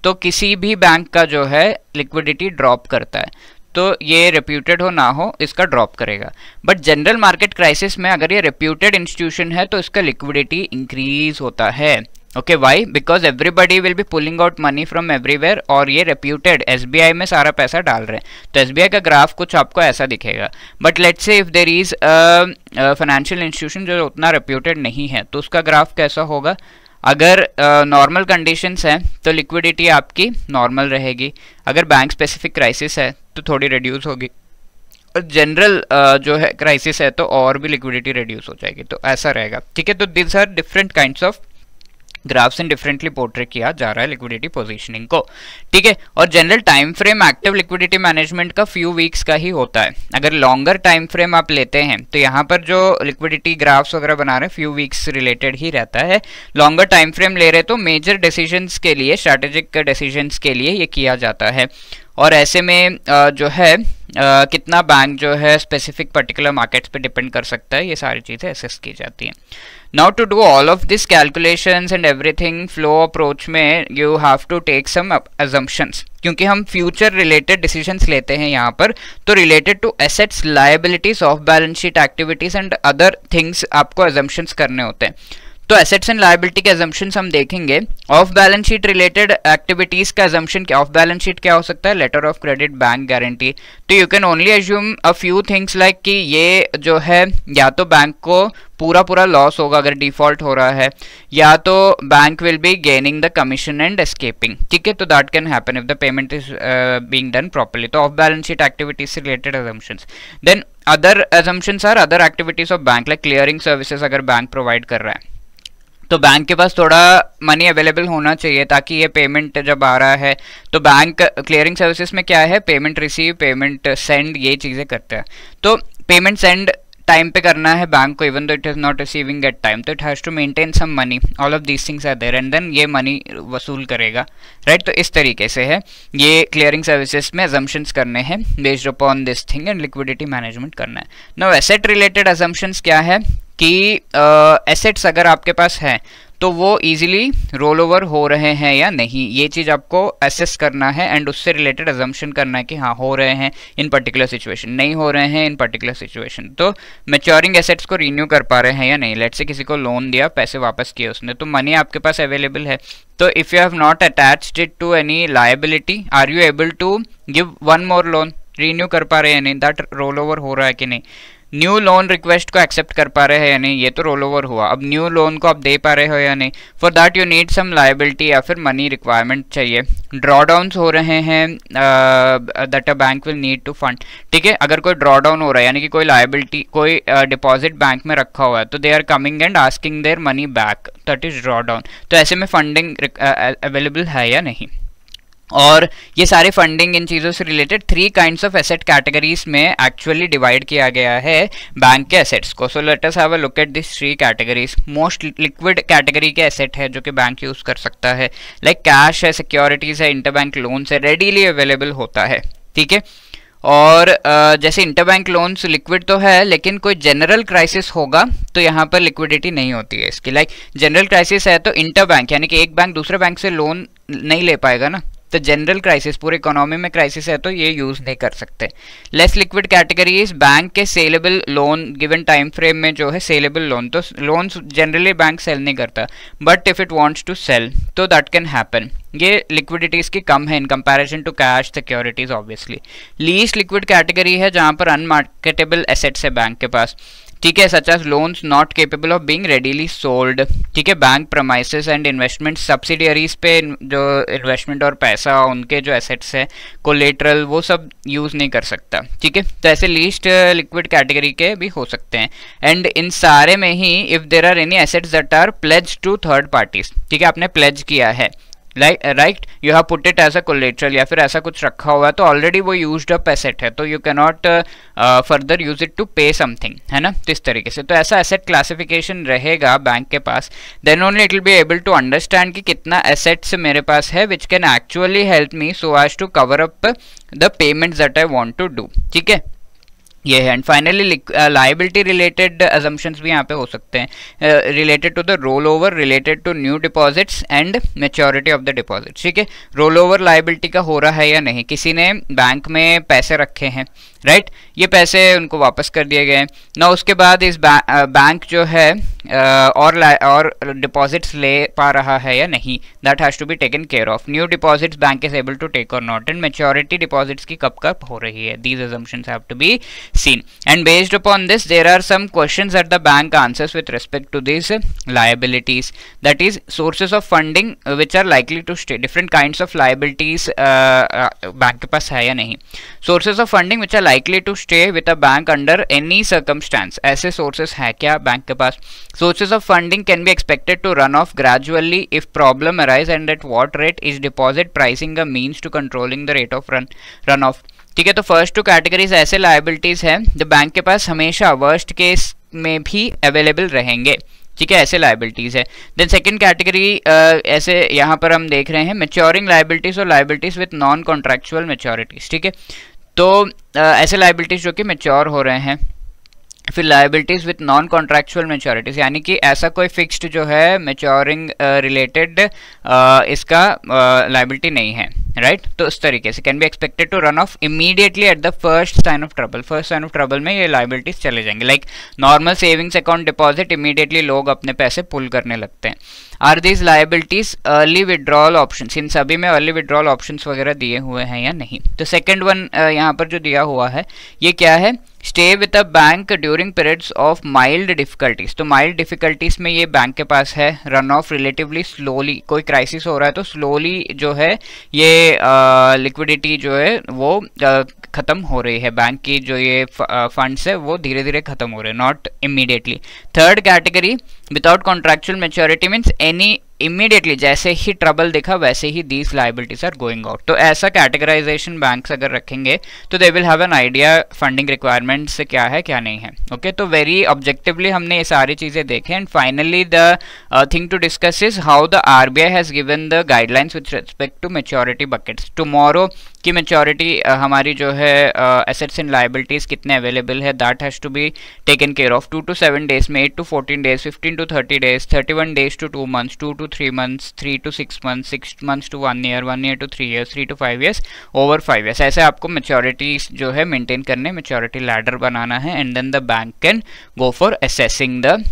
तो किसी भी बैंक का जो है लिक्विडिटी ड्रॉप करता है, तो ये रेप्यूटेड हो ना हो इसका ड्रॉप करेगा। बट जनरल मार्केट क्राइसिस में अगर ये रेप्यूटेड इंस्टीट्यूशन है तो इसका लिक्विडिटी इंक्रीज होता है। Okay, why? Because everybody will be pulling out money from everywhere, और ये रेप्यूटेड SBI में सारा पैसा डाल रहे हैं, तो SBI का ग्राफ कुछ आपको ऐसा दिखेगा। But let's say if there is financial institution जो उतना रेप्यूटेड नहीं है, तो उसका ग्राफ कैसा होगा? अगर नॉर्मल कंडीशंस हैं तो लिक्विडिटी आपकी नॉर्मल रहेगी, अगर बैंक स्पेसिफिक क्राइसिस है तो थोड़ी रिड्यूस होगी, और जनरल जो है क्राइसिस है तो और भी लिक्विडिटी रिड्यूस हो जाएगी, तो ऐसा रहेगा, ठीक है। तो this are different kinds of graphs and differently portray किया जा रहा है लिक्विडिटी पोजीशनिंग को, ठीक है। और general time frame active liquidity management का फ्यू वीक्स का ही होता है। अगर लॉन्गर टाइम फ्रेम आप लेते हैं तो यहाँ पर जो लिक्विडिटी ग्राफ्स वगैरह बना रहे हैं फ्यू वीक्स रिलेटेड ही रहता है। लॉन्गर टाइम फ्रेम ले रहे तो मेजर डिसीजंस के लिए, स्ट्रैटेजिक डिसीजंस के लिए ये किया जाता है, और ऐसे में जो है कितना बैंक जो है स्पेसिफिक पर्टिकुलर मार्केट्स पे डिपेंड कर सकता है, ये सारी चीज़ें असेस की जाती हैं। Now to do all of this calculations and everything flow approach में you have to take some assumptions, क्योंकि हम फ्यूचर रिलेटेड डिसीजंस लेते हैं यहाँ पर, तो related to assets, liabilities, off balance sheet activities and other things आपको assumptions करने होते हैं। तो एसेट्स एंड लायबिलिटी के अजम्पशंस हम देखेंगे। Off balance sheet related activities का अजम्पशन क्या, ऑफ बैलेंस शीट क्या हो सकता है? Letter of credit, bank guarantee. तो you can only assume a few things like कि ये जो है या तो बैंक को पूरा लॉस होगा अगर डिफॉल्ट हो रहा है, या तो bank will be gaining the commission and escaping, ठीक है। तो that can happen if the payment is being done properly. तो ऑफ बैलेंस शीट एक्टिविटीज से related assumptions. Then other assumptions are other activities of bank, like clearing services अगर bank provide कर रहा है तो बैंक के पास थोड़ा मनी अवेलेबल होना चाहिए ताकि ये पेमेंट जब आ रहा है तो बैंक क्लियरिंग सर्विसेज में क्या है, पेमेंट रिसीव, पेमेंट सेंड, ये चीज़ें करते हैं। तो पेमेंट सेंड टाइम पे करना है बैंक को, even though it is not receiving at time, तो it has to maintain some money, all of these things are there, and then ये मनी वसूल करेगा, राइट। तो इस तरीके से है, ये क्लियरिंग सर्विसेज में अजम्पशंस करने हैं based upon this thing, and liquidity management करना है। नाउ एसेट रिलेटेड अजम्पशंस क्या है कि एसेट्स अगर आपके पास है तो वो इजीली रोल ओवर हो रहे हैं या नहीं, ये चीज़ आपको असेस करना है, एंड उससे रिलेटेड अजम्पशन करना है कि हाँ हो रहे हैं इन पर्टिकुलर सिचुएशन, नहीं हो रहे हैं इन पर्टिकुलर सिचुएशन। तो मैच्योरिंग एसेट्स को रीन्यू कर पा रहे हैं या नहीं, लेट्स से किसी को लोन दिया, पैसे वापस किए उसने, तो मनी आपके पास अवेलेबल है, तो if you have not attached it to any liability, are you able to give one more loan, renew कर पा रहे हैं नहीं, दैट रोल ओवर हो रहा है कि नहीं। न्यू लोन रिक्वेस्ट को एक्सेप्ट कर पा रहे हैं या नहीं, ये तो रोल ओवर हुआ। अब न्यू लोन को आप दे पा रहे हो या नहीं, for that you need some liability या फिर मनी रिक्वायरमेंट चाहिए। ड्रॉ डाउन्स हो रहे हैं that a bank will need to fund, ठीक है। अगर कोई ड्रॉ डाउन हो रहा है यानी कि कोई लायबिलिटी, कोई डिपॉजिट बैंक में रखा हुआ है, तो they are coming and asking their money back, that is draw down. तो ऐसे में फंडिंग अवेलेबल है या नहीं। और ये सारे फंडिंग इन चीज़ों से related 3 kinds of asset categories में एक्चुअली डिवाइड किया गया है बैंक के एसेट्स को. सो let us have a look at this 3 categories. Most liquid category के एसेट है जो कि बैंक यूज कर सकता है, लाइक कैश है, सिक्योरिटीज है, इंटरबैंक लोन्स है, रेडीली अवेलेबल होता है. ठीक है. और जैसे इंटरबैंक लोन्स लिक्विड तो है, लेकिन कोई जनरल क्राइसिस होगा तो यहाँ पर लिक्विडिटी नहीं होती है इसकी. लाइक जनरल क्राइसिस है तो इंटरबैंक यानी कि एक बैंक दूसरे बैंक से लोन नहीं ले पाएगा ना. तो जनरल क्राइसिस, पूरे इकोनॉमी में क्राइसिस है तो ये यूज नहीं कर सकते. Less liquid category is bank के saleable loan given time frame में जो है सेलेबल लोन. तो लोन्स जनरली बैंक सेल नहीं करता, but if it wants to sell तो दैट कैन हैपन. ये लिक्विडिटी इसकी कम है in comparison to cash, securities obviously. Least liquid category है जहां पर अनमार्केटेबल एसेट्स है बैंक के पास. ठीक है, such as loans not capable of being readily sold. ठीक है, bank premises and investment subsidiaries पे जो इन्वेस्टमेंट और पैसा उनके जो एसेट्स है, कोलेटरल, वो सब यूज नहीं कर सकता. ठीक है, तो ऐसे लीस्ट लिक्विड कैटेगरी के भी हो सकते हैं. एंड इन सारे में ही if there are any assets that are pledge to third parties. ठीक है, आपने प्लेज किया है, right, you have put it as a collateral या फिर ऐसा कुछ रखा हुआ है, तो ऑलरेडी वो यूज्ड अप एसेट है, तो you can not further use it to pay something, है ना. तो इस तरीके से तो ऐसा एसेट क्लासिफिकेशन रहेगा बैंक के पास. Then only it will be able to understand कि कितना एसेट्स मेरे पास है which can actually help me so as to cover up the payments that I want to do. ठीक है, ये है. And finally liability related assumptions भी यहाँ पे हो सकते हैं, related to the roll over, related to new deposits and maturity of the deposits. ठीक है, रोल ओवर लाइबिलिटी का हो रहा है या नहीं. किसी ने बैंक में पैसे रखे हैं, राइट, ये पैसे उनको वापस कर दिए गए ना, उसके बाद इस बैंक जो है और डिपॉजिट्स ले पा रहा है या नहीं, that has to be taken care of. New deposits bank is able to take और नॉट, एंड मैच्योरिटी डिपॉजिट्स की कब कब हो रही है. These assumptions have to be seen, and based upon this there are some questions that the bank answers with respect to these liabilities, that is sources of funding which are likely to stay. different kinds of liabilities bank के पास है या नहीं. sources of funding which are likely to stay with a bank under any circumstance, ऐसे sources है क्या bank के पास. sources of funding can be expected to run off gradually if problem arise, and at what rate is deposit pricing a means to controlling the rate of run off. ठीक है, तो first 2 categories ऐसे liabilities हैं जो bank के पास हमेशा worst case में भी अवेलेबल रहेंगे. ठीक है, ऐसे लाइबिलिटीज है. देन सेकंड कैटेगरी ऐसे यहाँ पर हम देख रहे हैं मैच्योरिंग लाइबिलिटीज और लाइबिलिटीज विद नॉन कॉन्ट्रैक्चुअल मैच्योरिटीज. ठीक है, तो ऐसे लाइबिलिटीज जो कि मैच्योर हो रहे हैं. फिर लाइबिलिटीज विथ नॉन कॉन्ट्रैक्चुअल मैच्योरिटीज, यानी कि ऐसा कोई फिक्स्ड जो है मैच्योरिंग रिलेटेड इसका लाइबिलिटी नहीं है, राइट. तो इस तरीके से can be expected to run off immediately at the first sign of trouble. First sign of trouble में ये लाइबिलिटीज चले जाएंगे. Like normal savings account deposit, immediately लोग अपने पैसे पुल करने लगते हैं. Are these liabilities early withdrawal options, इन सभी में अर्ली विड्रॉल ऑप्शंस वगैरह दिए हुए हैं या नहीं. तो सेकंड वन यहाँ पर जो दिया हुआ है ये क्या है, stay with a bank during periods of mild difficulties. तो माइल्ड डिफिकल्टीज में ये बैंक के पास है. रन ऑफ रिलेटिवली स्लोली, कोई क्राइसिस हो रहा है तो स्लोली जो है ये लिक्विडिटी जो है वो खत्म हो रही है. बैंक की जो ये फंड्स है वो धीरे धीरे खत्म हो रहे हैं, not immediately. Third category without contractual maturity means any immediately, जैसे ही ट्रबल दिखा वैसे ही these liabilities are going out. तो ऐसा कैटेगराइजेशन बैंक्स अगर रखेंगे तो they will have an idea funding requirements क्या है क्या नहीं है. ओके, तो वेरी ऑब्जेक्टिवली हमने ये सारी चीजें देखे. And finally the thing to discuss is how the RBI has given the guidelines with respect to maturity buckets. Tomorrow की मैच्योरिटी हमारी जो है एसेट्स एंड लाइबिलिटीज कितने अवेलेबल है, that has to be taken care of. 2 to 7 days में, 8 to 14 days, 15 to 30 days, 31 days to 2 months, 2 to 3 months, 3 to 6 months, 6 months to 1 year, 1 year to 3 years, 3 to 5 years, over 5 years. ऐसे आपको maturity जो है maintain करने, maturity ladder बनाना है, and then the bank can go for assessing the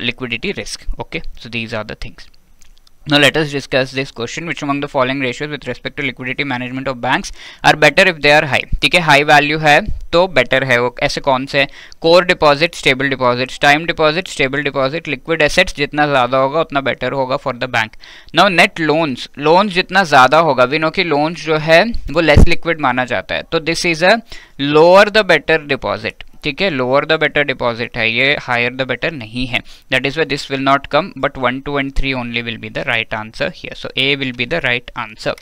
liquidity risk. Okay, so these are the things. Now let us discuss this question, which among the following ratios with respect to liquidity management of banks are better if they are high. ठीक है, high value है तो better है वो. ऐसे कौन से? Core deposit, stable deposit, time deposit, stable deposit, liquid assets जितना ज्यादा होगा उतना बेटर होगा for the bank. Now net loans, loans जितना ज्यादा होगा, वी नो कि लोन्स जो है वो लेस लिक्विड माना जाता है, तो this is a lower the better deposit. ठीक है, लोअर द बेटर डिपॉजिट है ये, हायर द बेटर नहीं है. That is why this will not come, but 1, 2 and 3 only will be the right answer here. So A will be the right answer.